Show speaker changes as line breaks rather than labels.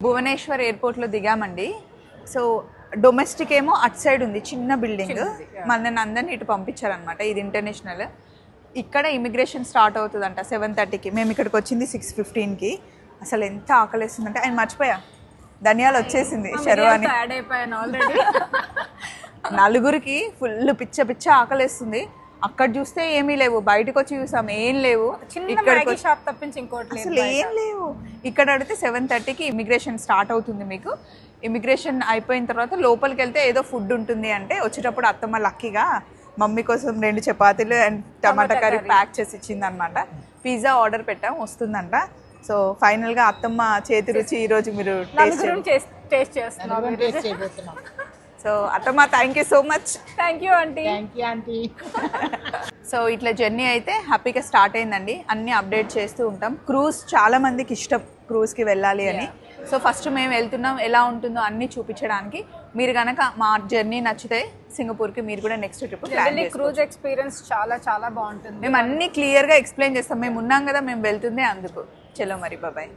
భువనేశ్వర్ ఎయిర్పోర్ట్లో దిగామండి. So domestic ఏమో at side ఉంది, చిన్న బిల్డింగ్. మన అందరినీ ఇటు పంపించారనమాట. ఇది ఇంటర్నేషనల్. ఇక్కడ ఇమిగ్రేషన్ స్టార్ట్ అవుతుందంట 7:30కి. మేము ఇక్కడికి వచ్చింది 6:15కి. అసలు ఎంత ఆకలేస్తుందంటే ఆయన మర్చిపోయా, ధనియాలు వచ్చేసింది శర్వాని. నలుగురికి ఫుల్ పిచ్చ ఆకలేస్తుంది. అక్కడ చూస్తే ఏమీ లేవు, బయటకు వచ్చి చూసాం ఏం లేవు,
ఇక్కడ షాప్ తప్పించి ఇంకోటి
అసలు ఏం లేవు. ఇక్కడ అడిగితే 7:30కి ఇమిగ్రేషన్ స్టార్ట్ అవుతుంది. మీకు ఇమిగ్రేషన్ అయిపోయిన తర్వాత లోపలికి వెళ్తే ఏదో ఫుడ్ ఉంటుంది అంటే, వచ్చేటప్పుడు అత్తమ్మ లక్కీగా మమ్మీ కోసం 2 చపాతీలు అండ్ టమాటా కర్రీ ప్యాక్ చేసి ఇచ్చింది అనమాట. పిజ్జా ఆర్డర్ పెట్టాం, వస్తుందంట. సో ఫైనల్గా అత్తమ్మ చేతి రుచి ఈరోజు మీరు
టేస్ట్ చేస్తున్నారు.
సో అత్తమ్మ thank you so much.
Thank you aunty.
So ఇట్లా జర్నీ అయితే హ్యాపీగా స్టార్ట్ అయిందండి. అన్నీ అప్డేట్ చేస్తూ ఉంటాం. క్రూజ్ చాలా మందికి ఇష్టం, క్రూజ్కి వెళ్ళాలి అని. సో ఫస్ట్ మేము వెళ్తున్నాం, ఎలా ఉంటుందో అన్నీ చూపించడానికి. మీరు కనుక మా జర్నీ నచ్చితే సింగపూర్కి మీరు కూడా నెక్స్ట్ ట్రిప్ ప్లాన్ చేసుకోండి.
క్రూజ్ ఎక్స్పీరియన్స్ చాలా బాగుంటుంది.
మేము అన్నీ క్లియర్గా ఎక్స్ప్లెయిన్ చేస్తాం. మేము ఉన్నాం కదా, మేము వెళ్తుందే అందుకు. చలో మరి, బాయ్.